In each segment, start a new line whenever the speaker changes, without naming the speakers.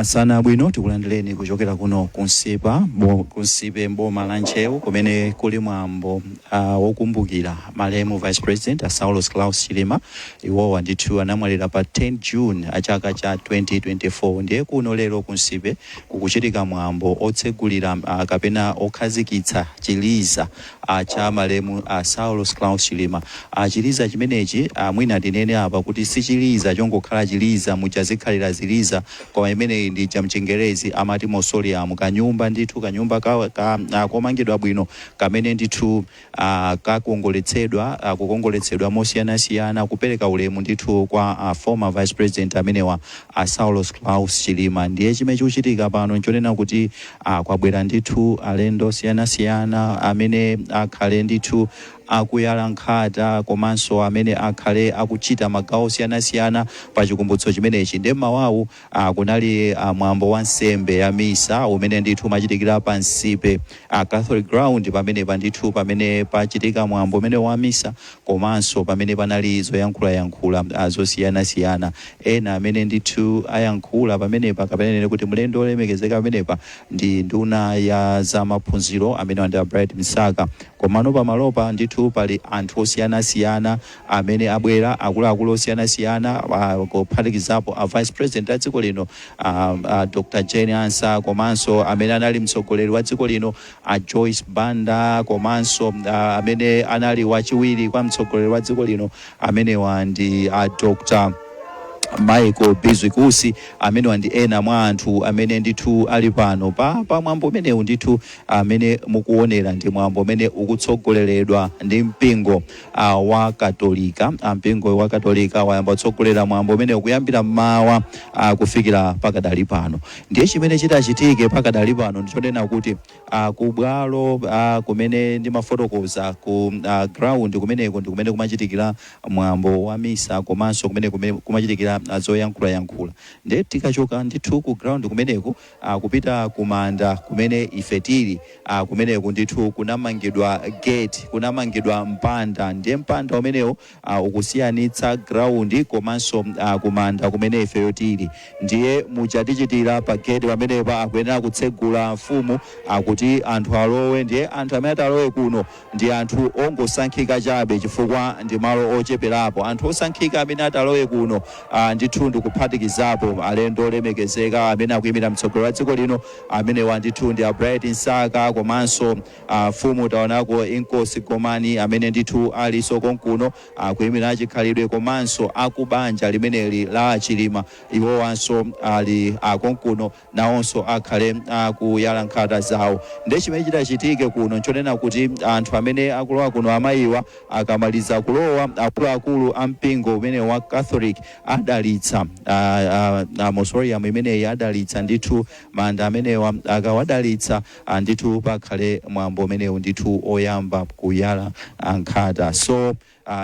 Masana bwino tikulandireni kuchokera kuno kunsipe mboma la Nchewu kumene kuli mwambo wokumbukira malemu Vice President Saulos Klaus Chilima. Iwowa ndithu anamwalira pa 10 June achaka cha 2024. Ndiye kuno lero kunsipe kukuchitika mwambo otsegulira kapena okhazikitsa chiliza cha malemu Saulos Klaus Chilima. Chiliza chimenechi mwina tinene apa kuti si chiliza chongokhala chiliza muchazikhalira ziliza kwa imene ndi chamchengerezi amati mausoleum, kanyumba ndithu kanyumba komangidwa bwino kamene ndithu kukongoletsedwa mosiyanasiyana kupereka ulemu ndithu kwa former Vice President amenewa Saulos Klaus Chilima. Ndiye chimene chikuchitika pano nchonena kuti kwabwera ndithu alendo osiyanasiyana amene akhale ndithu akuyala nkhata komanso amene akhale akuchita magawo osiyanasiyana pa chikumbutso chimenechi. Ndiye mawawu kunali mwambo wa nsembe ya misa umene ndithu umachitikira pa nsipe Catholic Ground pamene pachitika mwambo umene wa misa komanso pamene panali zoyankhula zosiyanasiyana. Ena amene ndithu ayankhula pamenepa kapena kuti mlendo olemekezeka pamenepa ndi nduna ya za maphunziro amene ndi Bright Msaka. Komano pamalopa ndithu pali anthu osiyanasiyana amene abwera akuluakulu osiyanasiyana kuphatikizapo Vice President a dziko lino Dr. Jane Ansa, komanso amene anali mtsogoleri wa dziko lino Joyce Banda, komanso amene anali wachiwiri kwa mtsogoleri wa dziko lino amenewa ndi Dr. Michael Bizwikusi, amene ndi ena mwa anthu amene ndithu ali pano pa mwambo umenewu ndithu amene mukuonera ndi mwambo umene ukutsogoleredwa ndi mpingo wa Katolika. Mpingo wa Katolika wayamba kutsogolera mwambo umene ukuyambira mmawa kufikira pakadali pano. Ndiye chimene chitachitike pakadali pano ndichonena kuti ku bwalo kumene ndimafotokoza ku ground kumeneko ndi kumene kumachitikira mwambo wa misa komanso kumene kumachitikira zoyankhula. Ndiye tikachoka ndithu ku ground kumeneko kupita kumanda kumene ife tili kumeneko ndithu kunamangidwa gate, kunamangidwa mpanda. Ndiye mpanda umenewo ukusiyanitsa ground komanso kumanda kumene ife tili. Ndiye muchatichitira pa gate pamenepa akuyenera kutsegula mfumu kuti anthu alowe. Ndiye anthu amene atalowe kuno ndi anthu ongosankhika chabe chifukwa ndi malo ocheperapo. Anthu osankhika amene atalowe kuno ndithu ndikuphatikizapo alendo olemekezeka amene akuyimira mtsogoleri wa dziko lino amene ndithu ndi Bright Msaka, komanso mfumu taonako Inkosi Komani amene ndithu ali konkuno akuyimira chikhalidwe, komanso akubanja limeneli la Chilima iwowanso ali konkuno nawonso akhale kuyala nkhata zawo. Ndiye chimene chitachitike kuno nchonena kuti anthu amene akulowa kuno amayiwa akamaliza kulowa akuluakulu ampingo umene wa Catholic adalitsa mausoleum imeneyi adalitsa ndithu manda amenewa akawadalitsa ndithu pakhale mwambo umenewu ndithu oyamba kuyala nkhata. So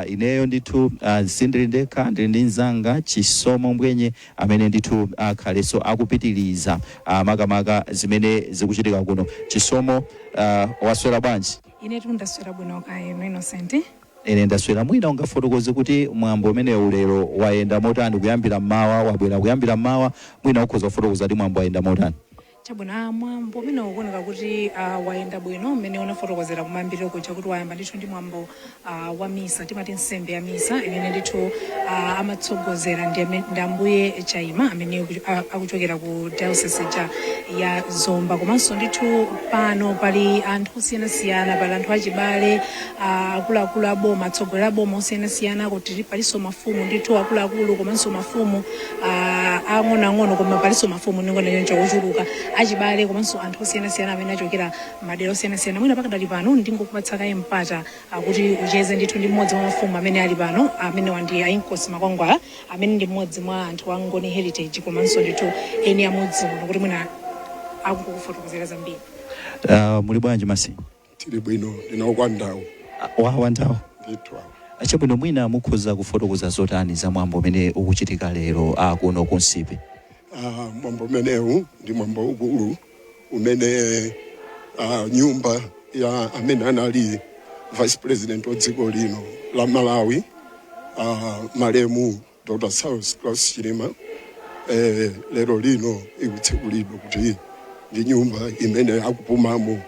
ineyo ndithu sindili ndekha, ndili ndi mnzanga Chisomo Mbwenye amene ndithu akhaleso akupitiriza makamaka zimene zikuchitika kuno. Chisomo, waswera bwanji?
Ine ndaswera bwino kaya Innocent.
Ine ndaswera. Mwina ungafotokoze kuti mwambo umenewu lero wayenda motani kuyambira mmawa, wabwera kuyambira mmawa, mwina ukhoza kufotokoza kuti mwambo wayenda motani?
Chabwino mwambo umene ukuoneka kuti wayenda bwino umene unafotokozera kumambiriro kuja kuti wayamba ndithu ndi mwambo wa misa, timati nsembe ya misa imene ndithu amatsogozera ndi Ambuye Chaima amene akuchokera ku diocese ya Zomba. Komanso ndithu pano pali anthu osiyanasiyana, pali anthu achibale, akuluakulu aboma, atsogoleri aboma osiyanasiyana, kuti palinso mafumu ndithu akuluakulu komanso mafumu ang'onoang'ono, koma palinso mafumu ningonachoncho ochuluka achibale komanso anthu osiyanasiyana amene achokera madera osiyanasiyana. Mwina pakadali pano ndingokupatsakaye mpata kuti ucheze ndithu ndi mmodzi mwa mafumu amene ali pano amene ndi Inkosi Makwangwala amene ndi mmodzi mwa anthu a Ngoni Heritage komanso ndithu eni amodzi muno kuti mwina akukufotokozera zambiri.
Muli bwanji masi?
Tili bwino, ndinokwandawo.
Wandawo?
Ndithu.
Chabwino, mwina mukhoza kufotokoza zotani za mwambo umene ukuchitika lero kuno kunsipe?
Mwambo umenewu ndi mwambo ukulu umene nyumba ya amene anali Vice President wa dziko lino la Malawi malemu Dr. Saulos Klaus Chilima lero lino ikutsekulidwa kuti ndi nyumba imene akupumamo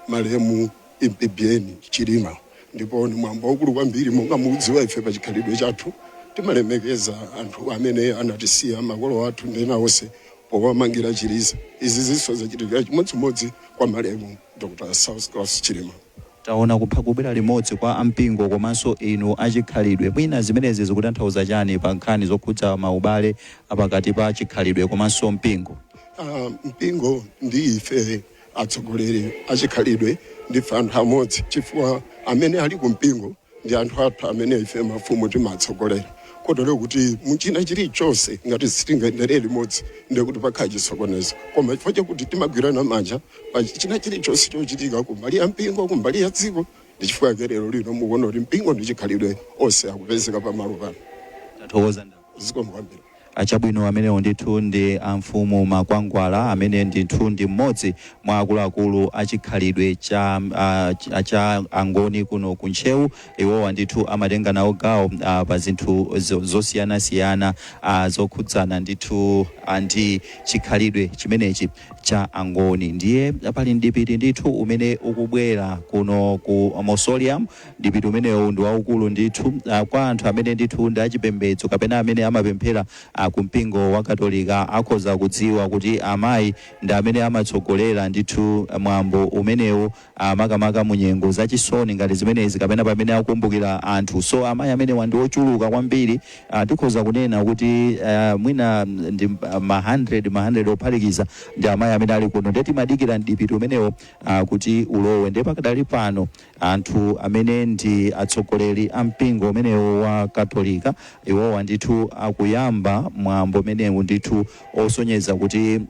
malemu impibiyeni Chilima, ndipo ni mwambo waukulu kwambiri monga mukudziwa ife pa chikhalidwe chathu timalemekeza anthu amene anatisiya makolo athu ndi ena onse powamangira chiliza. Izi zinso zachitika chimodzimodzi kwa malemu Dr. Saulos Claus Chilima.
Taona kupha kubera limodzi kwa ampingo komanso inu achikhalidwe, mwina zimenezi zikutanthauza chani pa nkhani zokhudza maubale apakati pa chikhalidwe komanso mpingo?
Mpingo ndi ife atsogoleri achikhalidwe ndife anthu amodzi, chifukwa amene ali ku mpingo ndi anthu athu amene ife mafumu timatsogolera. Kotero kuti muchina chilichonse ngati sitingaenderere limodzi ndekuti pakhala chisokonezo, koma chifukwa chakuti timagwirana manja pa china chilichonse chochitika kumbali ya mpingo kumbali ya dziko, ndi chifukwa lero lino mukuona kuti mpingo ndi chikhalidwe onse akupezeka pamalo pano.
Tathokoza
zikomo kwambiri.
Achabwino amenewo ndithu ndi amfumu Makwangwala amene ndithu ndi mmodzi mwa akuluakulu achikhalidwe cha Angoni kuno kuntcheu. Iwowa ndithu amatenga nawo gawo pa zinthu zosiyanasiyana zokhudzana ndithu ndi chikhalidwe chimenechi cha Angoni. Ndiye pali ndipiti ndithu umene ukubwera kuno ku mausoleum. Ndipiti umenewo ndi waukulu ndithu kwa anthu amene ndithu ndi achipembedzo kapena amene amapemphera kumpingo wa Katolika akhoza kudziwa kuti amayi ndi amene amatsogolera ndithu mwambo umenewu makamaka munyengo zachisoni ngati zimenezi kapena pamene akumbukira anthu. So amayi amene ndi ochuluka kwambiri, tikhoza kunena kuti mwina ndi ma 100 ophatikiza ndi amayi amene ali kuno. Ndeti madikira ndipiti umenewo kuti ulowe. Ndipo pakadali pano anthu amene ndi atsogoleri ampingo umenewo wa Katolika, iwowa ndithu akuyamba mwambo umenewu ndithu osonyeza kuti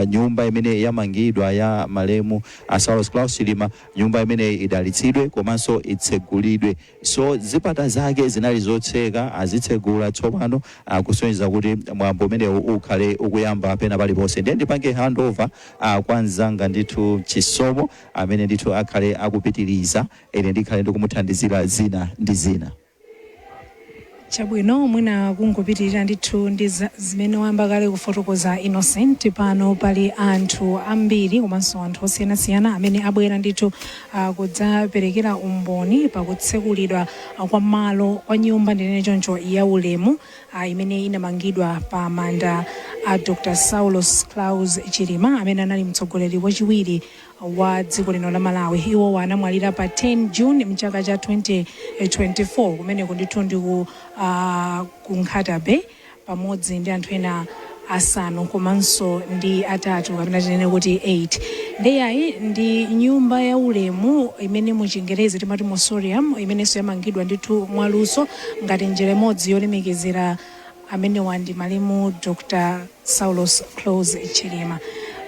nyumba imene yamangidwa ya malemu Saulos Claus Chilima, nyumba imene idalitsidwe komanso itsegulidwe. So zipata zake zinali zotseka, azitsegula tsopano kusonyeza kuti mwambo umenewu ukhale ukuyamba pena paliponse. Ndiye ndipange handover kwa nzanga ndithu Chisomo amene ndithu akhale akupitiriza, ene ndikhale ndikumuthandizira zina ndi zina.
Chabwino mwina kungopitirira ndithu ndi zimene wamba kale kufotokoza Innocent. Pano pali anthu ambiri komanso anthu osiyanasiyana amene abwera ndithu kudzaperekera umboni pakutsekulidwa kwa malo kwa nyumba ndinene choncho ya ulemu imene inamangidwa pa manda a Dr. Saulos Claus Chilima amene anali mtsogoleri wachiwiri wa dziko lino la Malawi. Iwo anamwalira pa 10 June mchaka cha 2024 kumene ndithu ndi ku Nkhatabe pamodzi ndi anthu ena asanu komanso ndi atatu kapena tinene kuti 8. Ndeyayi ndi nyumba ya ulemu imene mu Chingerezi timati mausoleum, imenenso yamangidwa ndithu mwaluso ngati njira imodzi yolemekezera amene wandi malemu Dr. Saulos Claus Chilima.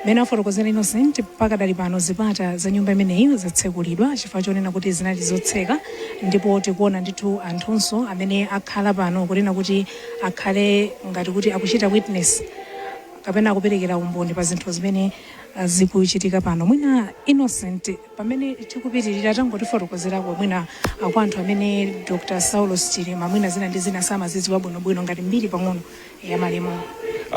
Mena afotokozera Innocent pakadali pano zipata za nyumba imeneyi zatsekulidwa chifukwa chonena kuti zinali zotseka, ndipo tikuona ndithu anthunso amene akhala pano kunena kuti akhale ngati kuti akuchita witness kapena akuperekera umboni pa zinthu zimene zikuchitika pano. Mwina Innocent pamene tikupitirira tangotifotokozerako mwina kwa anthu amene Dr. Saulos Chilima mwina zina ndi zina samazidziwa bwinobwino ngati mbiri pang'ono ya malemu.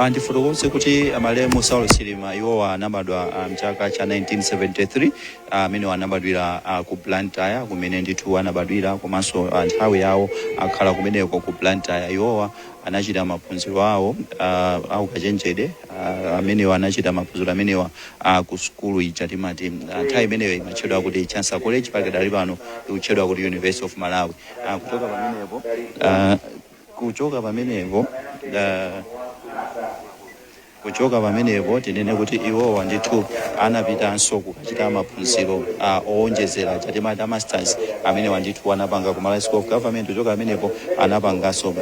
Ndifotokoze kuti malemu Saulos Chilima iwowa anabadwa mchaka cha 1973 amene anabadwira ku Blantyre kumene ndithu anabadwira komanso nthawi yawo akhala kumeneko ku Blantyre. Iwowa anachita maphunziro awo au kachenjede amene anachita maphunziro amenewa ku skulu ija timati nthawi imeneyo imatchedwa kuti Chancellor College, pakadali pano ikutchedwa kuti University of Malawi. Kuchoka pamenepo tinene kuti iwowa ndithu anapitanso kukachita maphunziro owonjezera chatimati masters amene wandithu anapanga ku Malawi School of Government. Kuchoka pamenepo anapanganso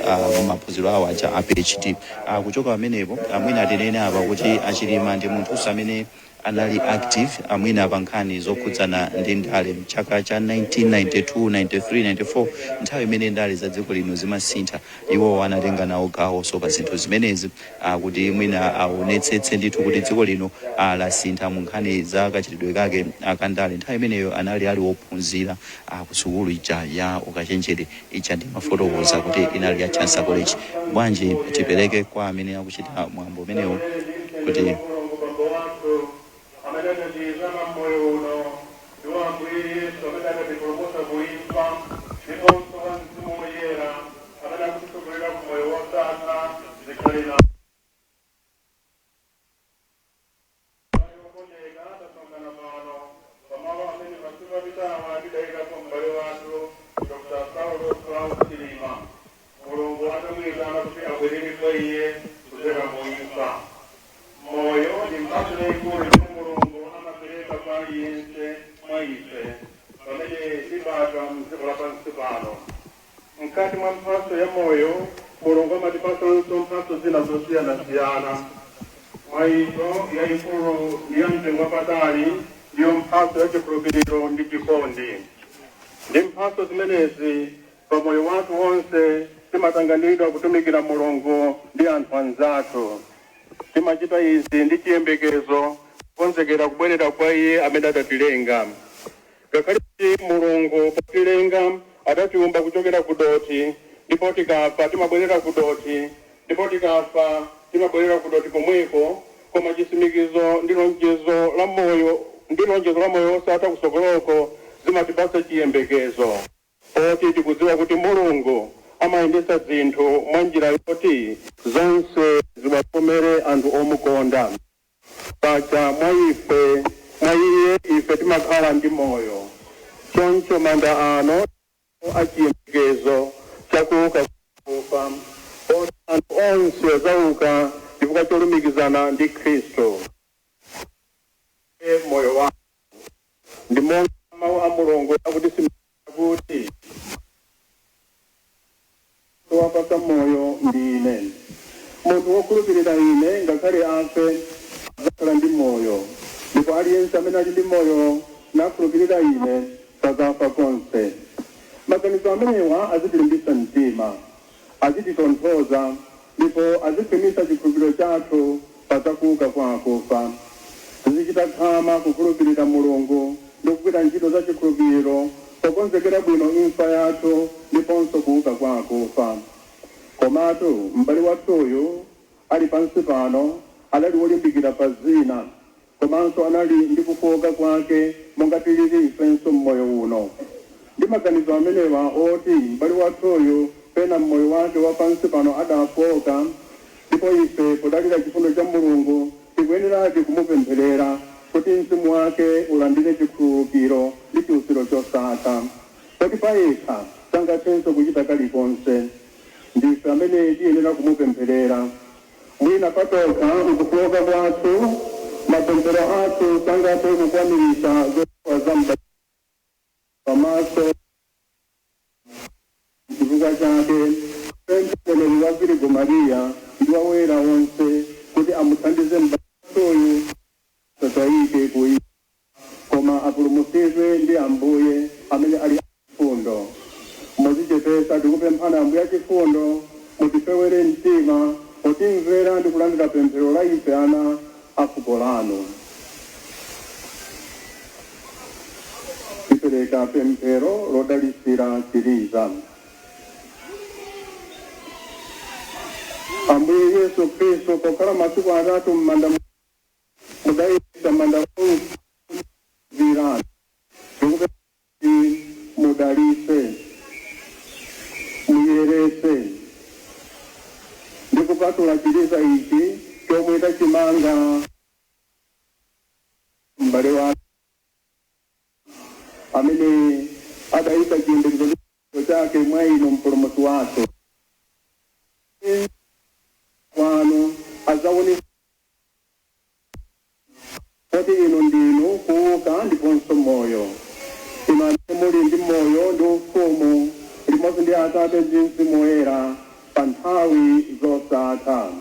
maphunziro awo acha a PhD. Kuchoka pamenepo mwina tinene apa kuti Achilima ndi munthu amene anali active amwina pa nkhani zokhudzana ndi ndale mchaka cha 1992 93 94 nthawi imene ndale za dziko lino zimasintha iwo anatenga nawo gawo so pa zinthu zimenezi kuti mwina aonetsetse ndithu kuti dziko lino lasintha mu nkhani za kachitidwe kake akandale. Nthawi imeneyo anali ali wophunzira ku sukulu ija ya ukachenjere ija ndi mafotokoza kuti inali ya Chansa College. Bwanji tipereke kwa amene akuchita mwambo umenewo kuti
mkati mwa mphaso ya moyo mulungu amatipasanso mphaso zina zosiyana-siyana. Mwayizo yayikulu ndi ya mtengo wapatali ndiyo mphaso ya chikhulupiriro ndi chikondi. Ndi mphaso zimenezi pa moyo wathu wonse timatanganidwa kutumikira mulungu ndi anthu anzathu. Timachita izi ndi chiyembekezo kukonzekera kubwerera kwa iye amene adatilenga. Ngakhale mulungu potilenga adatiumba kuchokera ku dothi, ndipo tikafa timabwerera ku dothi, ndipo tikafa timabwerera ku dothi pomwepo, koma chisimikizo ndi lonjezo la moyo osatha kusogoloko zimatipasa chiyembekezo. Poti tikudziwa kuti mulungu amayendetsa zinthu mwa njira yoti zonse ziwakomere anthu omukonda. Paja mwa iye ife timakhala ndi moyo. Choncho manda ano achiyembekezo chakuuka kufa, anthu onse azauka chifukwa cholumikizana ndi Khristu. Moyo wanu ndi monga mawu a mulungu akuti kuti wapasa moyo ndi ine. Munthu wokhulupirira ine ngakhale afe azakhala ndi moyo, ndipo aliyense amene ali ndi moyo nakhulupirira ine sazafa konse. Maganizo amenewa azitilimbitsa mtima, azititonthoza, ndipo azipimisa chikhulupiriro chathu pazakuuka kwa akufa. Tizichita khama kukhulupirira mulungu ndi kugwira ntchito za chikhulupiriro pokonzekera bwino imfa yathu ndiponso kuuka kwa akufa. Komatu m'bale wathuyu ali pansi pano anali wolimbikira pa zina, komanso anali ndi kufoka kwake monga tilili ifenso mmoyo uno. Ndi maganizo amenewa oti m'bale wathuyu pena mmoyo wake wa pansi pano adafoka, ndipo ife podalira chifundo cha mulungu tikuyeneradi kumupempherera kuti mzimu wake ulandire chikhululukiro ndi chiusiro chosatha. Poti payekha sangathenso kuchita kalikonse. Ndife amene tiyenera kumupempherera. Mwina patokha ukufoka kwathu, mapemphero athu sangathe kukwaniritsa zosowa za m'bale pamaso. Chifukwa chake mtsogoleri wa Virigo Maria ndi woyera onse kuti amuthandize m'bale wathuyu asatayike kuipa, koma apulumutsidwe ndi Ambuye amene ali achifundo. Muzichepetsa tikupemphani Ambuye achifundo, mutifewere mtima potimvera ndi kulandira pemphero la ife ana a fuko lanu. Tipereka pemphero lodalitsira Chiliza. Ambuye Yesu Kristu pokhala masiku atatu m'manda mudayisa manda virani mudalitse muyerese ndi kupatula Chiliza ichi chomwe tachimanga m'bale wake amene adayika chiyembekezo chake mwa inu mpulumutsi wathu. Wanu azaonesa kuti inu ndinu kuuka ndiponso moyo. Imani muli ndi moyo ndi ufumu limodzi ndi Atate ndi Mzimu Woyera pa nthawi zosatha.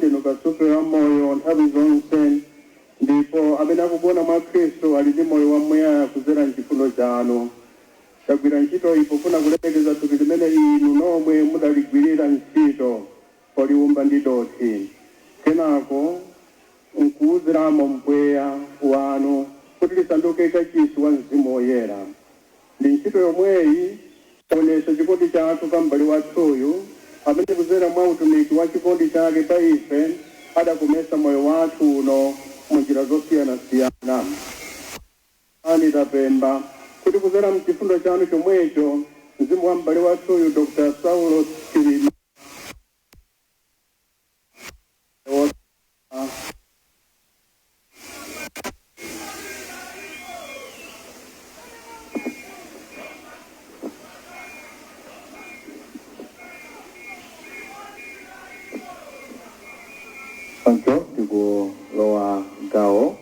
ino kasupira moyo nthawi zonse ndipo amene akugona mwa Khristu ali ndi moyo wamuyaya kudzera mchifundo chanu. Tagwira ntchito iyi pofuna kulemekeza thupi limene inu nomwe mudaligwirira ntchito poliumba ndi dothi. Kenako nkuwuziramo mpweya wanu kuti lisanduke kachisi wa Mzimu Woyera. Ndi ntchito yomweyi taonesa chikondi chathu pa m'bale wathuyu amene kudzera mwa utumiki wa chikondi chake pa ife adakomesa moyo wathu uno munjira zosiyanasiyana. Ani tapemba kuti kudzera mchifundo chanu chomwecho mzimu wa m'bale wathuyu Dr. Saulo Chilima
Pancho tiku loa gao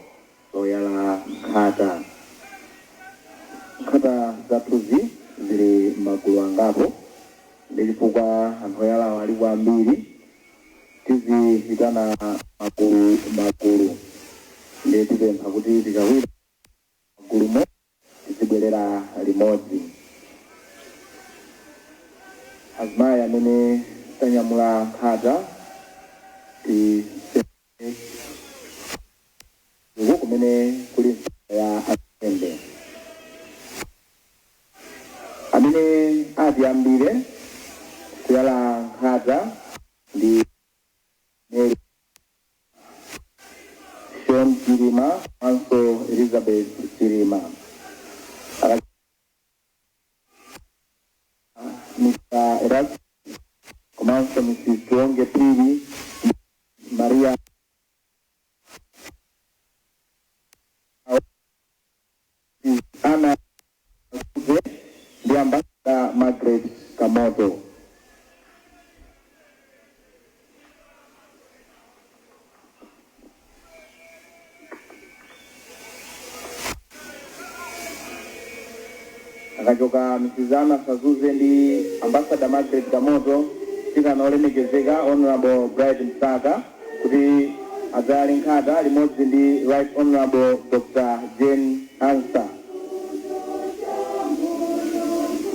loyala khata zathuzi zili magulu angapo ndilifukwa anthu oyala walipo ambiri tiziyitana magulu ndi tipempha kuti tikawira magulumo tizibwerera limodzi. Azimayi amene tanyamula khata uko kumene kuli ya asembe amene atiyambire kuyala khata ndi Sean Chilima anso Elizabeth Chilima Mr. Erasmus komanso Mrs. Tuonge Pili Maria Ana ndi Ambassador Margaret Kamoto. Akachoka Mrs. Ana Sazuze ndi Ambassador Margaret Kamoto tikanaolemekezeka Honorable Bright Msaka kuti adzali nkhata limodzi ndi Right Honorable Dr. Jane Ansa.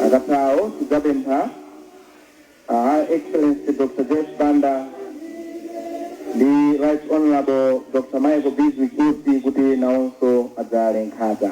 Akathawo tidzapempha Her Excellency Dr. Josh Banda ndi Right Honorable Dr. Michael Bizwi Kusi kuti nawonso adzali nkhata.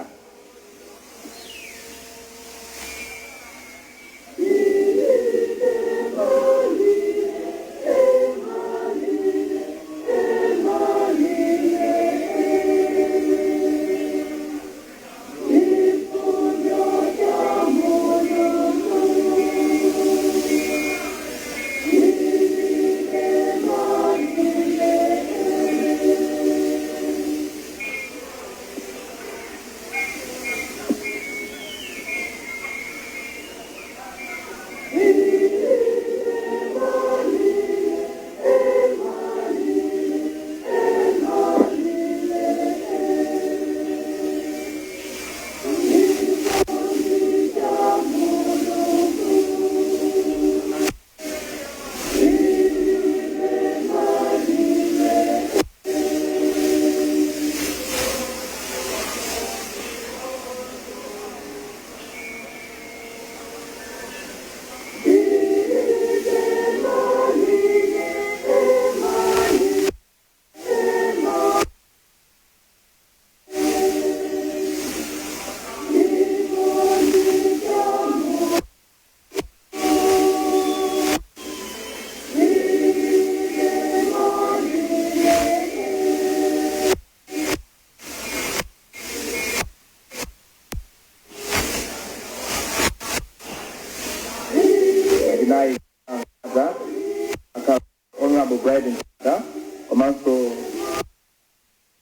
Honorable Bright Msaka komanso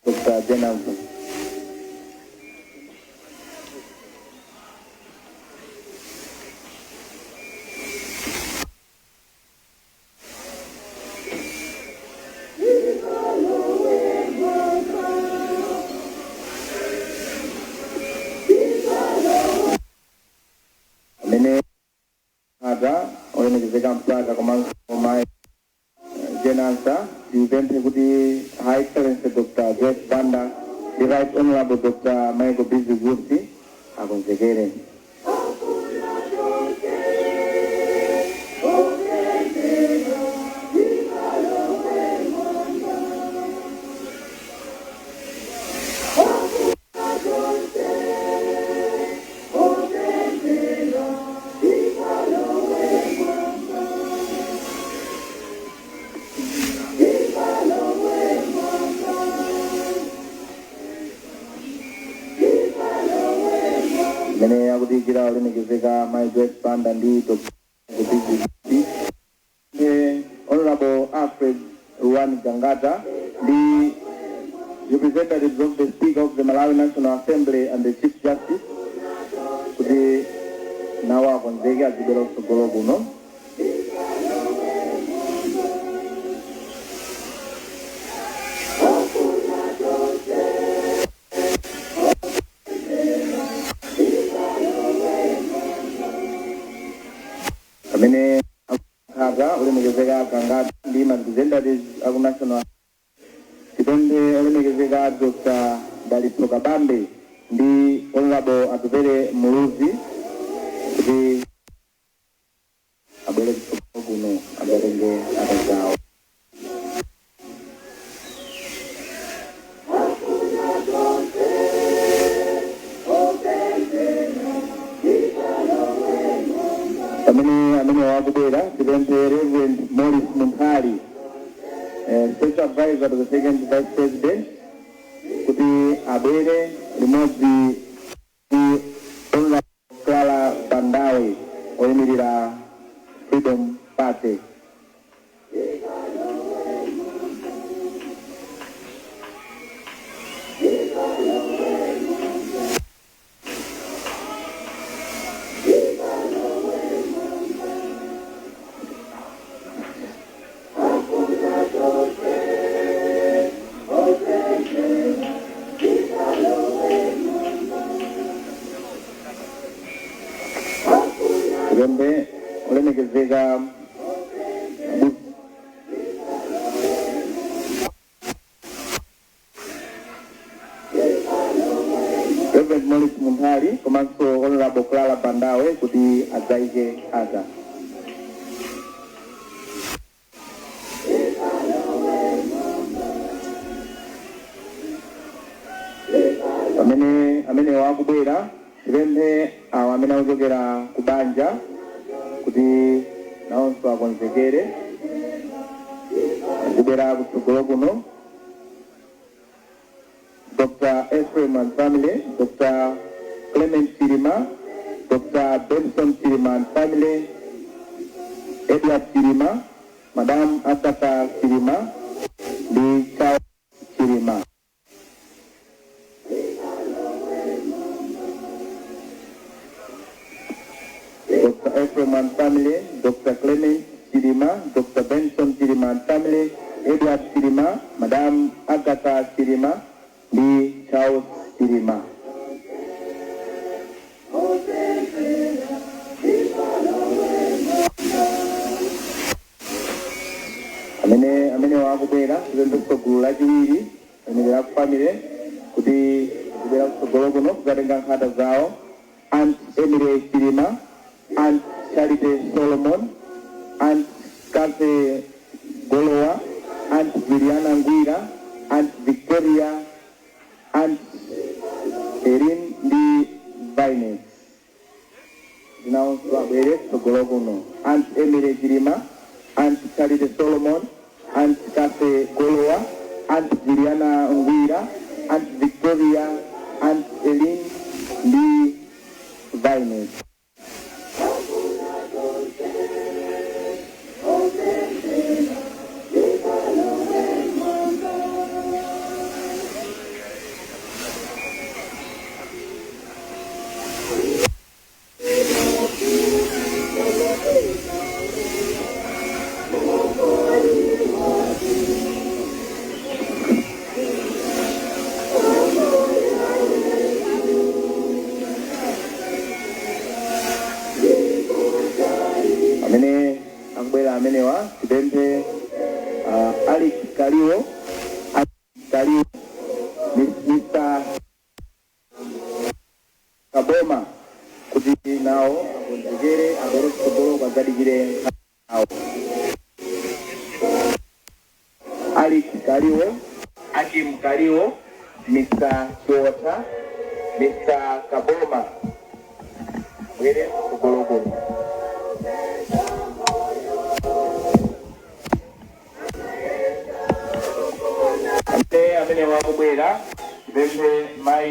Dr. Jane Ansa. Mene ada olemekezeka mpaka komanso Jane Ansa tipemphe kuti High Excellency Dr. Joyce Banda, the Right Honorable Dr. Michael Busy Gusi akonzekere. Mene akutikira olemekezeka Michael Joyce Banda ndi Dr. Busy Gusi. Honorable Alfred Ruwan Gangata, the representatives of the Speaker of the Malawi National Assembly and the Chief Justice, kuti nawo akonzeke azibera kusogolo kuno. Amene akukhala olemekezeka Gangata ndi representatives of National Tipende olemekezeka Dr. Dalitso Kabambe ndi Honorable Atupere Muluzi kuti abwere kusogolo kuno aberenge atazawo. Amene wakubwera tipende Reverend Morris Munthali, Special Advisor to the Second Vice President, kuti abwere limodzi ndi Honorable Clara Bandawe oyimirira Freedom Party. Rembe olemekezeka Reverend Morris Munthali komanso Honorable Clara Bandawe kuti adzaike aza. Amene wakubwera tipemphe awo amene akuchokera ku banja kuti nawonso akonzekere azibwera kutsogolo kuno. Dr. Ephraim and family, Dr. Clement Chirima, Dr. Benson Chirima and family, Edward Chirima, Madam Asaka Chirima, the Charles Chirima. Dr. Ephraim and family, Dr. Clement Chirima, Dr. Benson Chirima and family, Edward Chirima, Madam Agatha Chirima, the Charles Chirima. Amene wakubwera tipemphe kusogolo lachiwiri amene la family kuti kubwera kusogolo kuno kukatenga nkhata zawo. Aunt Emily Chirima, Aunt Charity Solomon, Aunt Kathy Golowa, Aunt Juliana Nguira, Aunt Victoria, Aunt Erin D. Vines. Now, Aunt Emily Chirima, Aunt Charity Solomon, Aunt Kathy Golowa, Aunt Juliana Nguira, Aunt Victoria, Aunt Erin D. Vines. Alex Kaliwo, Mr. Kaboma kuti nawo akonzekere abere kutsogolo kwazadigire nawo. Alex Kaliwo, Hakim Kaliwo, Mr. Kiota, Mr. Kaboma bwere kutsogolo kuno. Amene wakubwera bembe mai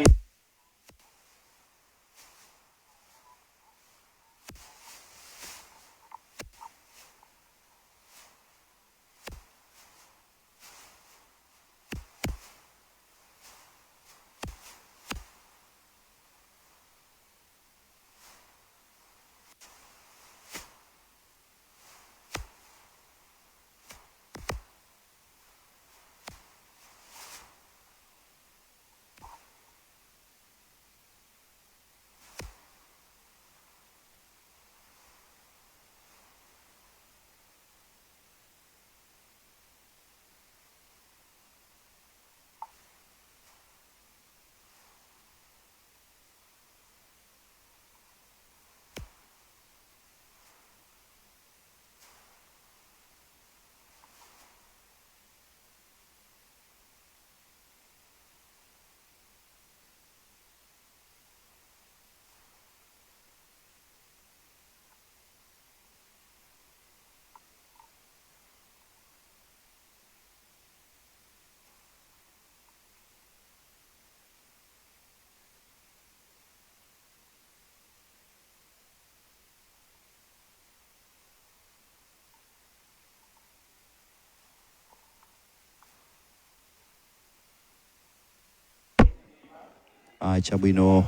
chabwino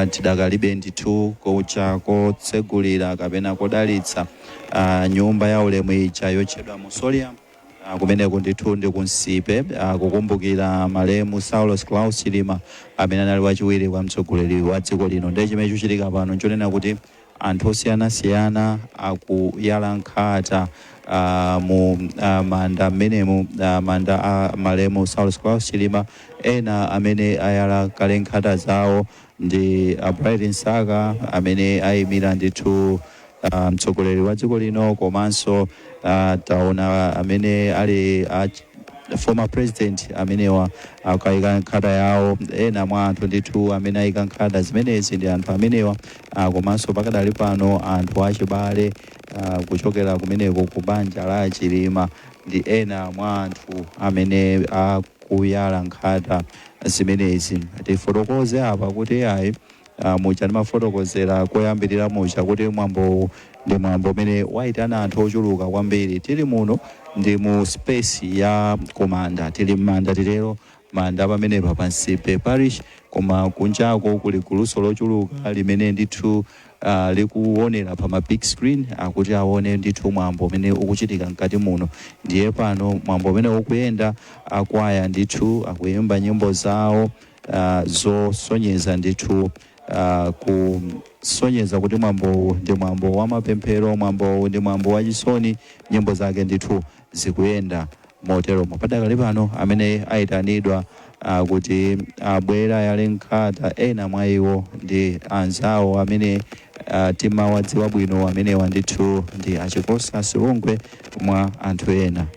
tidakalibe ndithu kucha kotsegulira kapena kodalitsa nyumba ya ulemu ija yotchedwa Mausoleum kumeneko ndithu ndi kunsipe kukumbukira malemu Saulos Claus Chilima amene anali wachiwiri kwa mtsogoleri wa dziko lino. Ndiye chimene chikuchitika pano nchonena kuti anthu osiyanasiyana akuyala nkhata mu manda mmenemu manda a malemu Saulos Claus Chilima. Ena amene ayala kale nkhata zawo ndi Bright Nsaka amene ayimira ndithu mtsogoleri wa dziko lino, komanso taona amene ali former president amenewa akayika nkhata yawo. Ena mwa anthu ndithu amene ayika nkhata zimenezi ndi anthu amenewa, komanso pakadali pano anthu achibale kuchokera kumeneko ku banja la Chilima ndi ena mwa anthu amene akuyala nkhata zimenezi. Tifotokoze apa kuti ayi mucha ndimafotokozera koyambirira mucha kuti mwambo ndi mwambo umene waitana anthu ochuluka kwambiri. Tili muno ndi mu space ya kumanda, tili m'manda tilero manda pamenepa pa Nsipe parish, koma kunjako kuli guluso lochuluka limene ndithu likuonera pa ma big screen akuti aone ndithu mwambo umene ukuchitika mkati muno. Ndiye pano mwambo umene ukuyenda akwaya ndithu akuyimba nyimbo zawo zosonyeza ndithu kusonyeza kuti mwambo ndi mwambo wa mapemphero, mwambo ndi mwambo wa chisoni. Nyimbo zake ndithu zikuyenda motero. Padakali pano amene ayitanidwa kuti abwera yale nkhata, ena mwa iwo ndi anzawo amene timawadziwa bwino amenewa ndithu ndi achikosa Silungwe mwa anthu ena.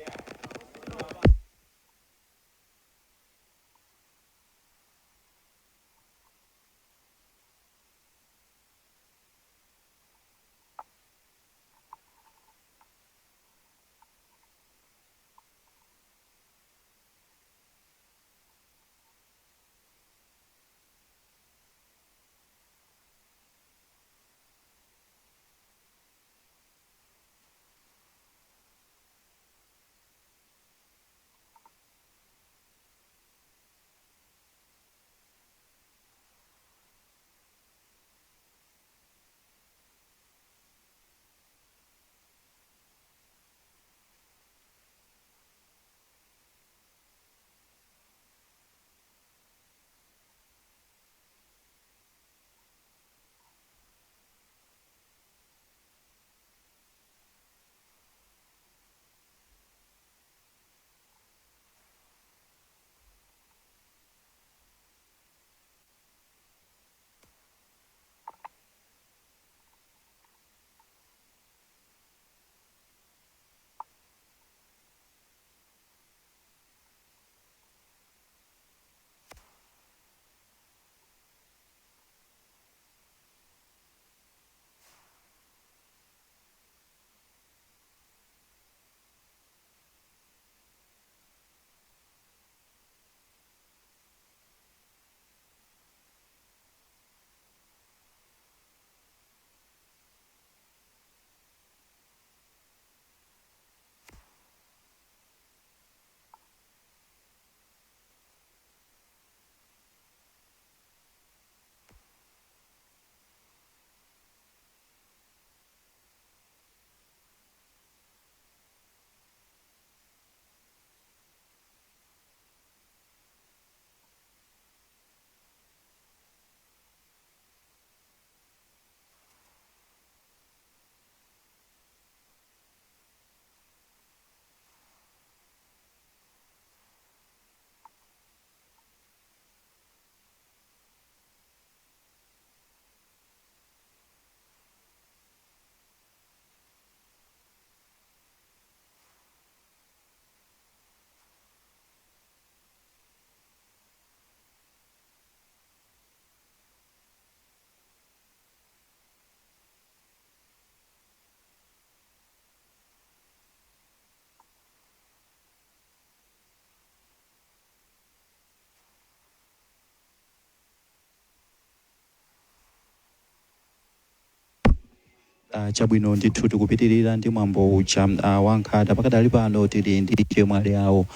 chabwino ndithu tikupitirira ndi mwambo uja wankhata pakadali pano tili ndi chemwali awo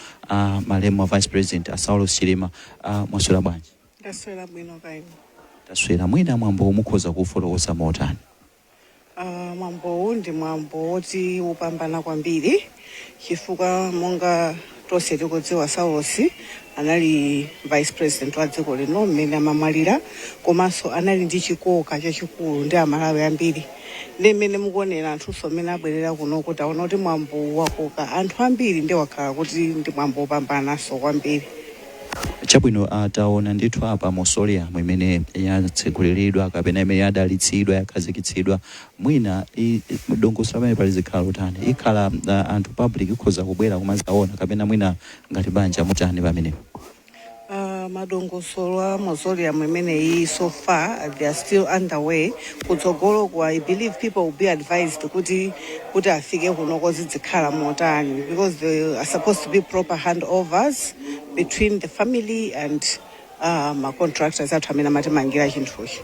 malemu Vice President Saulos Chilima. Mwaswera bwanji?
Ndaswera bwino kaino.
Taswera mwina mwambo mukhoza kufotokoza motani?
Mwambo ndi mwambo woti upambana kwambiri chifukwa monga tonse tikudziwa Saulos anali Vice President wa dziko lino mmene amamwalira, komanso anali ndi chikoka chachikulu ndi amalawi ambiri. Ndi mmene mukuonera anthunso mmene abwerera kuno kuti aona kuti mwambo wakoka anthu ambiri ndi wakhala kuti ndi mwambo upambananso kwambiri.
Chabwino taona ndithu apa mausoleum imene yatseguliridwa kapena imene yadalitsidwa yakhazikitsidwa, mwina dongosolo lamene pali zikhala lotani? Ikhala anthu public ikhoza kubwera kumazaona kapena mwina ngati banja mutani pamene?
Madongosolo a mausoleum imeneyi so far they are still underway. Kutsogolo kwa I believe people will be advised kuti afike kuno kozizikhala motani, because there are supposed to be proper handovers between the family and ma contractors athu amene amatimangira chinthuchi.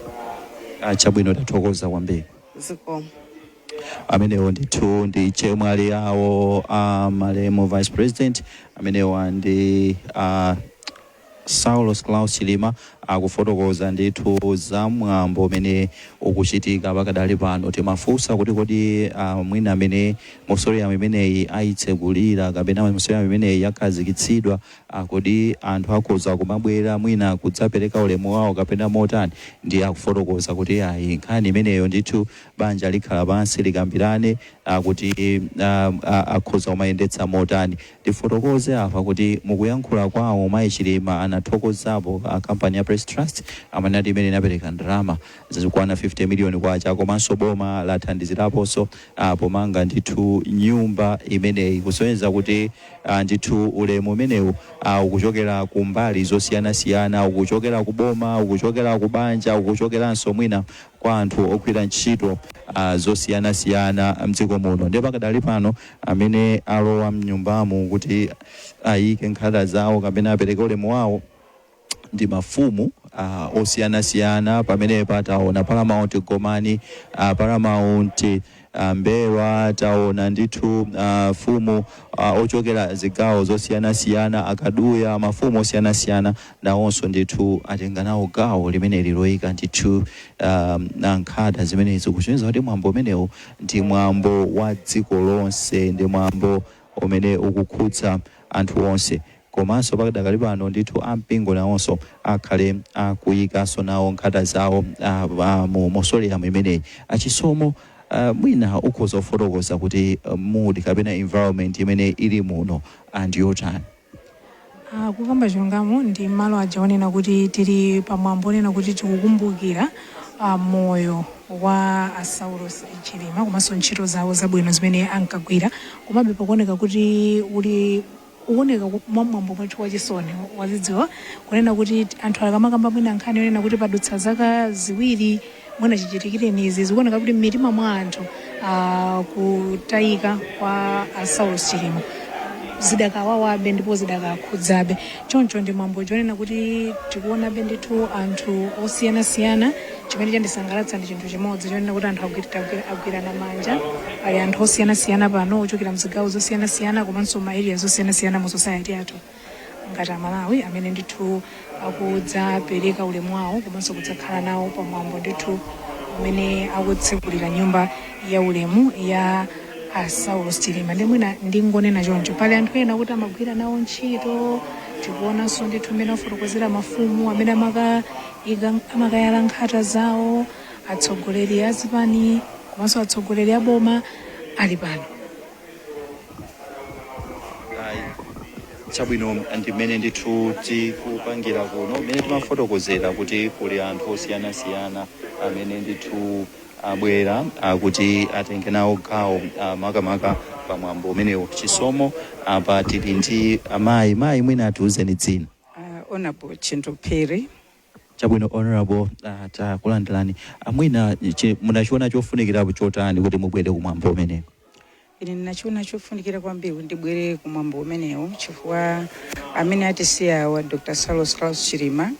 Chabwino tathokoza kwambiri.
Zikomo.
Amenewo ndithu ndi chemwali awo malemu Vice President amenewa ndi Saulos Claus Chilima akufotokoza ndithu za mwambo umene ukuchitika pakadali pano. Timafunsa kuti kodi mwina amene mausoleum imeneyi ayitsegulira kapena mausoleum imeneyi yakhazikitsidwa kodi anthu akhoza kumabwera mwina kudzapereka ulemu wawo kapena motani? Ndi akufotokoza kuti ayi nkhani imeneyo ndithu banja likhala pansi likambirane kuti akhoza kumayendetsa motani. Tifotokoze apa kuti mukuyankhula kwawo Mayi Chilima anathokozapo kampani ya Press Trust amanati imene inapereka ndalama zazikwana 50 million kwacha, komanso boma lathandiziraponso pomanga ndithu nyumba imeneyi, kusonyeza kuti ndithu ulemu umenewu ukuchokera ku mbali zosiyanasiyana, ukuchokera ku boma, ukuchokera ku banja, ukuchokeranso mwina kwa anthu ogwira ntchito zosiyanasiyana mdziko muno. Ndipo pakadali pano amene alowa mnyumbamu kuti ayike nkhata zawo kapena apereke ulemu wawo ndi mafumu osiyanasiyana. Pamene pataona Paramount Gomani, Paramount Mbewa, taona ndithu fumu ochokera zigawo zosiyanasiyana, Akaduya, mafumu osiyanasiyana nawonso ndithu atenga nawo gawo limene liloyika ndithu nkhata zimenezi, kusonyeza kuti mwambo umenewu ndi mwambo wa dziko lonse, ndi mwambo umene ukukhudza anthu onse. Komanso pakadali pano ndithu ampingo nawonso akhale akuyikanso nawo nkhata zawo mu mausoleum imeneyi. Achisomo mwina ukhoza kufotokoza kuti mood kapena environment imene ili muno ndiyotani?
Kukamba chilungamo ndi malo aja onena kuti tili pamwambo onena kuti tikukumbukira moyo wa Saulos Chilima komanso ntchito zawo zabwino zimene ankagwira, komabe pakuoneka kuti ukuoneka mwambo mwathu wachisoni wazidziwa kunena kuti anthu akamakamba mwina nkhani onena kuti padutsa zaka ziwiri mwina chichitikire izi, zikuoneka kuti m'mitima mwa anthu kutayika kwa Saulos Chilima zidakawawabe ndipo zidakakhudzabe. Choncho ndi mwambo chonena kuti tikuonabe ndithu anthu osiyanasiyana. Chimene chandisangalatsa ndi chinthu chimodzi chonena kuti anthu agwirana manja. Pali anthu osiyanasiyana pano ochokera mzigawo zosiyanasiyana komanso ma area zosiyanasiyana mu society yathu ngati Amalawi amene ndithu akudzapereka ulemu wawo komanso kudzakhala nawo pamwambo ndithu umene akutsekulira nyumba ya ulemu ya Saulos Chilima. Ndi mwina ndingonena choncho pali anthu ena kuti amagwira nawo ntchito, tikuonanso ndithu mmene afotokozera mafumu amene amakayala nkhata zawo, atsogoleri a zipani komanso atsogoleri a boma ali pano.
Chabwino ndimene ndithu tikupangira kuno mmene timafotokozera kuti kuli anthu osiyanasiyana amene ndithu abwera kuti atenge nawo gawo makamaka pamwambo umenewo. Chisomo apa tili ndi amayi mwina atiuzeni dzina.
Honorable Chintu Phiri.
Chabwino Honorable takulandirani. Mwina munachiona chofunikirapo chotani kuti mubwere kumwambo umenewo?
Ine ninachiona chofunikira kwambiri ndibwere kumwambo umenewo chifukwa amene atisiya wa Dr. Saulos Claus Chilima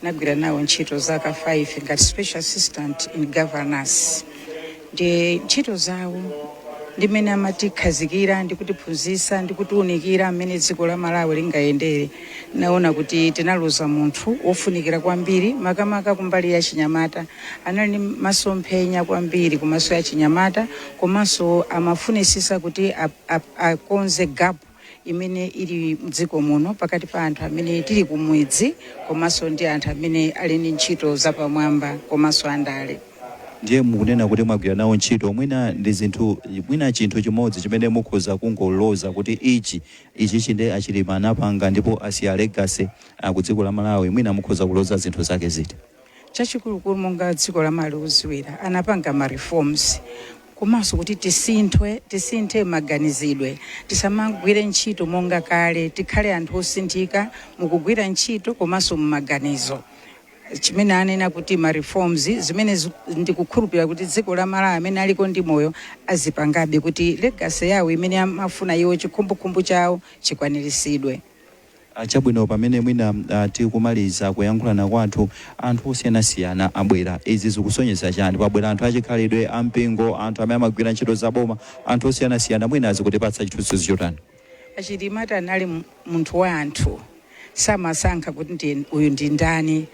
nagwira nawo ntchito zaka 5 ngati special assistant in governance. ndi ntchito zawo ndimene amatikhazikira ndi kutiphunzitsa ndi kutiunikira amene dziko la Malawi lingayendere. Naona kuti tinaluza munthu wofunikira kwambiri makamaka kumbali ya chinyamata, anali masomphenya kwambiri kumaso ya chinyamata, komanso amafunisisa kuti akonze gap imene ili mdziko muno pakati pa anthu amene tili kumwidzi komanso ndi anthu amene ali ndi ntchito zapamwamba komanso andale.
Ndiye mukunena kuti mwagwira nawo ntchito mwina ndi zinthu mwina chinthu chimodzi chimene mukhoza kungoloza kuti ichi chinde Achilima anapanga ndipo asiya legacy ku dziko la Malawi, mwina mukhoza kuloza zinthu zake ziti?
Chachikulu monga dziko la Malawi uziwira anapanga ma reforms komanso kuti tisinthe maganizidwe, tisamagwire ntchito monga kale, tikhale anthu osinthika mukugwira ntchito komanso mumaganizo. Chimene anena kuti ma reforms zimene ndikukhulupirira kuti dziko la Malawi amene aliko ndi moyo azipangabe kuti legacy yawo imene amafuna iwo chikhumbukhumbu chawo chikwaniritsidwe.
Chabwino pamene mwina tikumaliza kuyankhulana kwathu, anthu osiyanasiyana abwera, izi zikusonyeza chani? Pabwera anthu achikhalidwe, ampingo, anthu amene amagwira ntchito zaboma, anthu osiyanasiyana, mwina azikutipatsa chithunzithunzi chotani?
Achilima anali munthu wa anthu, samasankha kuti uyu ndi ndani.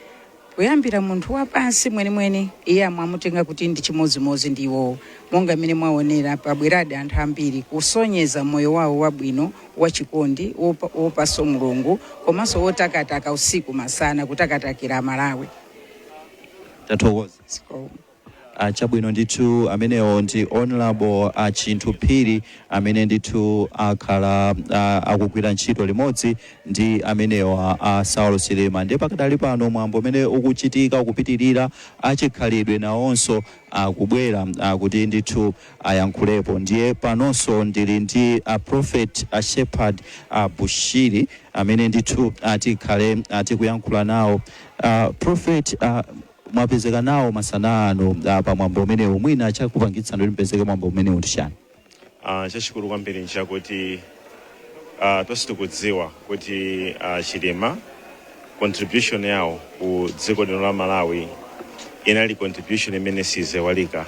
Kuyambira munthu wa pansi mwenimweni iye amamutenga kuti ndi chimodzimodzi ndi iwo. Monga mmene mwaonera pabweradi anthu ambiri kusonyeza moyo wawo wabwino wachikondi wopasa Mulungu komanso wotakataka usiku masana kutakatakira Malawi.
Tathokoza. Chabwino ndithu amenewo ndi Honorable Chinthu Phiri amene ndithu akhala akugwira ntchito limodzi ndi amenewa Saulos Chilima. Ndiye pakadali pano mwambo amene ukuchitika ukupitirira achikhalidwe nawonso akubwera kuti ndithu ayankhulepo. Ndiye panonso ndili ndi Prophet Shepherd Bushiri amene ndithu tikhale tikuyankhula nawo. Prophet, mwapezeka nawo masana ano pa mwambo umenewu, mwina chakupangitsa ndi mpezeke mwambo umenewu ndi chani?
Chachikulu kwambiri nchakuti tonse tikudziwa kuti Chilima contribution yawo ku dziko lino la Malawi inali contribution imene sizewalika,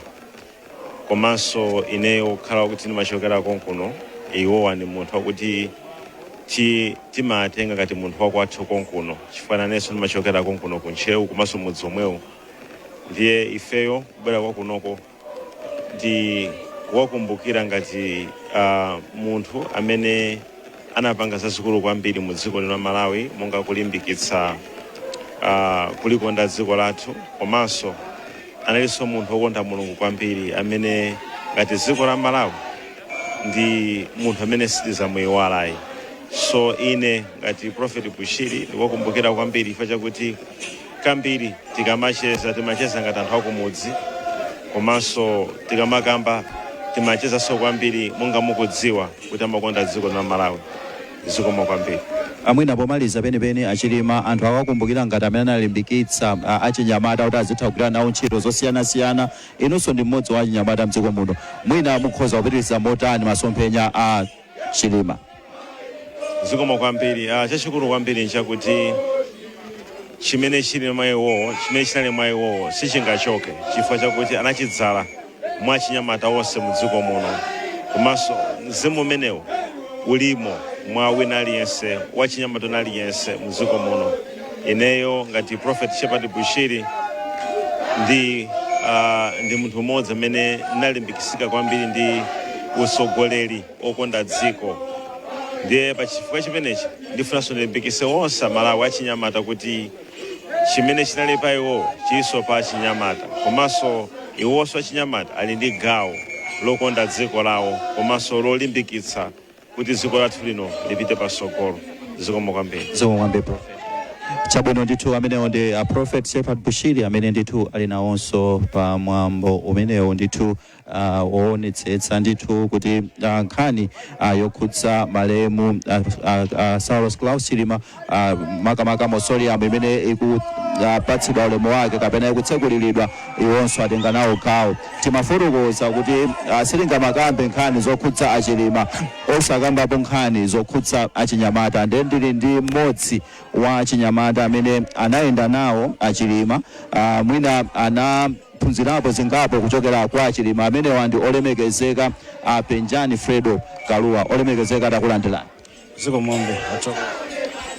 komanso ineyo khala kuti ndimachokera konkuno, iwowa ndi munthu wakuti timatenga ngati munthu wakwathu konkuno, chifananenso ndimachokera konkuno kuntcheu komanso mudzi omwewu. Ndiye ifeyo kubwera kwakunoko ndi wakumbukira ngati munthu amene anapanga zazikulu kwambiri mu dziko lino la Malawi, monga kulimbikitsa kulikonda dziko lathu, komanso analinso munthu wokonda Mulungu kwambiri amene ngati dziko la Malawi ndi munthu amene sitizamuyiwalayi. So ine ngati Prophet Bushiri ndikukumbukira kwambiri chifukwa chakuti kambiri timacheza ngati anthu akumudzi, komanso tikamakamba timachezanso kwambiri monga mukudziwa kuti amakonda dziko la Malawi. Zikomo kwambiri.
Mwina pomaliza penipeni Achilima, anthu akakumbukira ngati amene analimbikitsa achinyamata kuti azitha kugwira nawo ntchito zosiyanasiyana, inunso ndi mmodzi wa achinyamata mdziko muno, mwina mukhoza kupitiriza motani masomphenya a Chilima?
Zikomo kwambiri. Chachikulu kwambiri nchakuti chimene chili mwa iwowo sichingachoke, chifukwa chakuti anachidzala mwa chinyamata wonse mu dziko muno, komanso mzimu umenewu ulimo mwa wina aliyense wa chinyamata aliyense mu dziko muno. Ineyo ngati Prophet Shepherd Bushiri ndi munthu mmodzi amene nalimbikisika kwambiri ndi usogoleri okonda dziko. Ndiye pachifukwa chimenechi ndifunanso ndilimbikise wonse Malawi achinyamata kuti chimene chinali pa iwo chiso pa achinyamata, komanso iwonso achinyamata ali ndi gawo lokonda dziko lawo, komanso lolimbikitsa kuti dziko lathu lino lipite pasogolo. Zikomo kwambiri.
Zikomo kwambiri Prophet. Chabwino ndithu amenewo ndi Prophet Shepherd Bushiri amene ndithu ali nawonso pa mwambo umenewo ndithu woonetsetsa ndithu kuti nkhani yokhudza malemu Saulos Claus Chilima makamaka mausoleum imene ikupatsidwa ulemu wake kapena ikutsekulilidwa, iwonso atenga nawo gawo. Timafotokoza kuti sitingamakambe nkhani zokhudza Achilima osakambapo nkhani zokhudza achinyamata. Ndiye ndili ndi mmodzi wa achinyamata amene anayenda nawo Achilima, mwina taphunzirapo zingapo kuchokera kwa Chilima. Amenewa ndi olemekezeka Penjani Fredo Kaluwa, olemekezeka takulandirani.
Ziko mombe atoka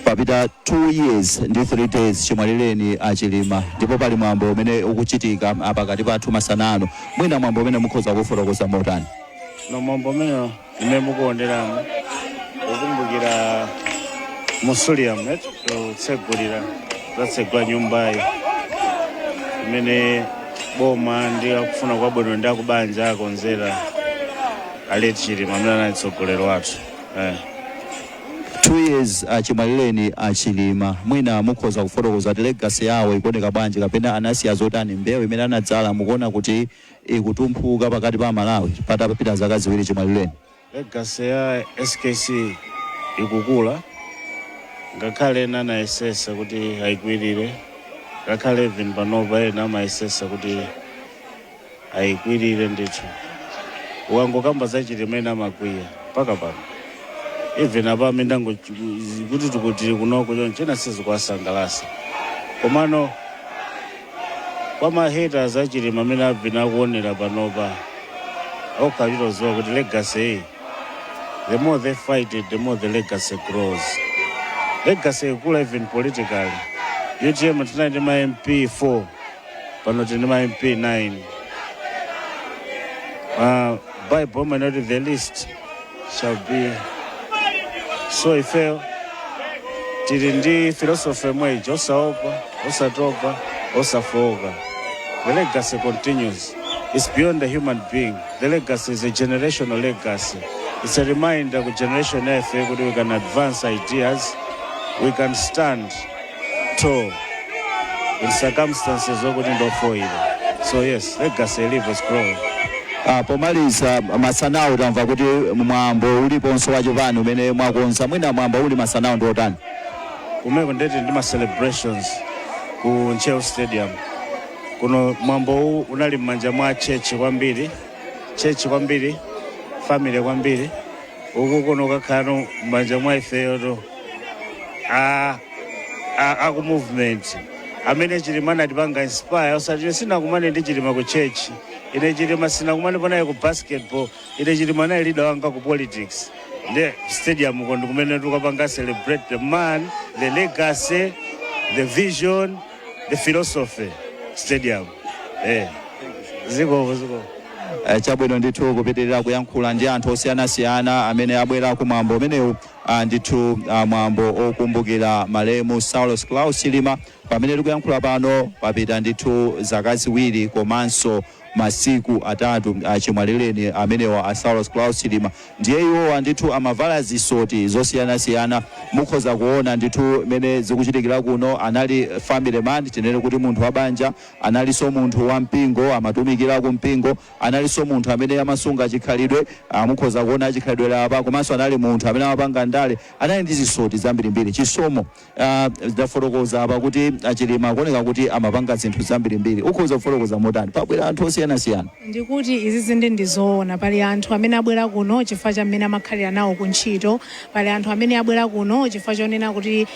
papita 2 years ndi 3 days Chimwalireni Chilima, ndipo pali mwambo umene ukuchitika pakati pathu masanano. Mwina mwambo umene mukhoza kufotokoza motani?
no mwambo umene mukuonderamo ukumbukira mausoleum kutsegula nyumbayi imene boma ndi akufuna kwabwino ndi akubanja akonzera aleti Chilima amene anali mtsogoleri wathu.
2 years Chimwalireni Chilima, mwina mukhoza kufotokoza kuti legacy yawo ikuoneka bwanji, kapena anasiya zotani mbewu imene anadzala mukuona kuti ikutumphuka pakati pa Malawi patapita zaka ziwiri Chimwalireni?
Legacy ya SKC ikukula, ngakhale nanayesesa kuti ayikwirire, ngakhale even panopa ena amayesesa kuti ayikwirire ndithu. Ukangokamba za Chilima ena amakwiya paka pano. Even apa ndango kuti tikuti kunoko chonchena sizikuwasangalasa. Komano kwa mahaters a Chilima amene abvina kuonera panopa okhalira kuti legacy, the more they fight it, the more the legacy grows. Legacy ikula even politically. UTM tonight ndi ma MP 4, pano tini ma MP 9. Bible minority the list shall be so ife tili ndi philosophy mwejo osaopa, osatopa, osafoka. The legacy continues. It's beyond the human being. The legacy is a generational legacy. It's a reminder to generation F that we can advance ideas, we can stand tall in circumstances that couldn't afford. So yes, legacy lives growing.
Pomaliza masanawo tamva kuti mwambo uliponso wachipani umene mwakonza, mwina mwambo uli masanawo ndi otani?
Kumeko ndeti ndi ma celebrations ku Nchewu Stadium. Kuno mwambo huu unali mmanja mwa church kwambiri, family kwambiri. Uku kuno kakhala mmanja mwa ifeyo aku movement amene Chilima anatipanga inspire. Osati sina kumane ndi Chilima ku church, ine Chilima sina kumane panaye ku basketball, ine Chilima naye leader wanga ku politics. The stadium kondo kumene tukapanga celebrate the man, the legacy, the vision, the philosophy. Stadium. Ziko.
Chabwino ndithu kupitirira kuyankhula ndi anthu osiyanasiyana amene abwera ku mwambo umenewu, ndithu mwambo okumbukira malemu Saulos Claus Chilima. Pamene tikuyankhula pano papita ndithu zaka ziwiri komanso masiku 3 Chimwalireni amenewa Saulos Claus Chilima. Ndiye iwowa ndithu amavala zisoti zosiyanasiyana. Mukhoza kuona ndithu mene zikuchitikira kuno. Anali family man, tinene kuti munthu wabanja, analinso munthu wa mpingo, amatumikira ku mpingo, analinso munthu amene amasunga chikhalidwe, mukhoza kuona chikhalidwe apa, komanso anali munthu amene amapanga ndale, anali ndi zisoti zambirimbiri. Chisomo ndafotokoza apa kuti Chilima akuoneka kuti amapanga zinthu zambirimbiri. Ukhoza kufotokoza motani? Pabwera anthu osiyanasiyana.
Ndikuti izi zinde ndizoona. Pali anthu amene abwera kuno chifukwa cha mmene amakhalira nawo ku ntchito, pali anthu amene abwera kuno chifukwa chonena kuti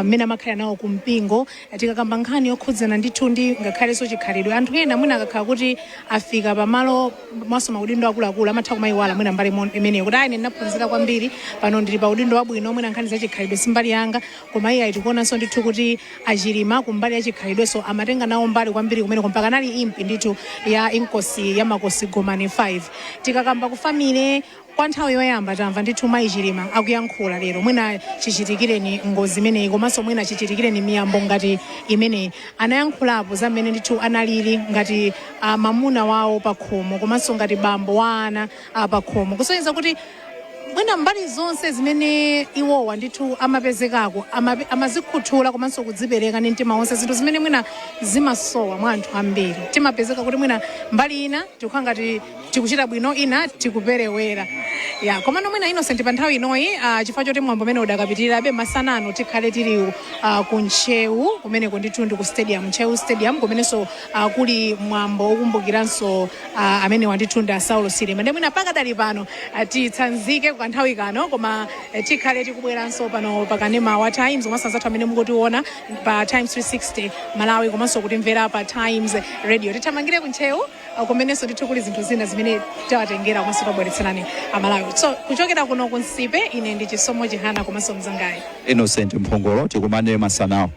mmene amakhalira nawo ku mpingo. Tikakamba nkhani yokhudzana ndithu ndi ngakhalenso chikhalidwe, anthu ena mwina akakhala kuti afika pamalo mwaso maudindo akuluakulu amatha kumayiwala mwina mbali imeneyo kuti ine ndinaphunzira kwambiri, pano ndili pa udindo wabwino, mwina nkhani za chikhalidwe simbali yanga. Koma iye tikuonanso ndithu kuti Chilima kumbali ya chikhalidwenso amatenga nawo mbali kwambiri kumene mpaka nali impi ndithu ya inkosi ya makosi Gomani 5. Tikakamba ku family kwa nthawi yoyamba tamva ndithu mayi Chilima akuyankhula lero, mwina chichitikireni ngozi imeneyi, komanso mwina chichitikireni miyambo ngati imeneyi. Anayankhulapo za mmene ndithu analili ngati mamuna wawo pa khomo, komanso ngati bambo wa ana pa khomo, kusonyeza kuti mwina mbali zonse zimene iwowa ndithu amapezekako amazikhuthula komanso kudzipereka ndi mtima wonse, zinthu zimene mwina zimasowa mwa anthu ambiri. Timapezeka kuti mwina mbali ina tikukhala ngati tikuchita bwino, ina tikuperewera. ya komano mwina Innocent pa nthawi inoyi chifukwa choti mwambo umene udakapitirirabe masanano tikhale tili ku Nchewu kumeneko ndithu ndi ku stadium Nchewu stadium kumenenso kuli mwambo wokumbukiranso amene wandithu ndi Saulo Chilima ndi mwina pakadali pano titsanzike kwa nthawi kano koma tikhale tikubweranso pano pakanema wa Times komanso anzathu amene mukutiona pa Times 360 Malawi komanso kutimvera pa Times Radio tithamangire ku Nchewu kumenenso ndithu kuli zinthu zina zimene tawatengera komanso tabweretserani Malawi. So kuchokera kuno ku Nsipe ine ndi Chisomo Chihana komanso mzangayi
Innocent Mphongolo tikumane masanawo.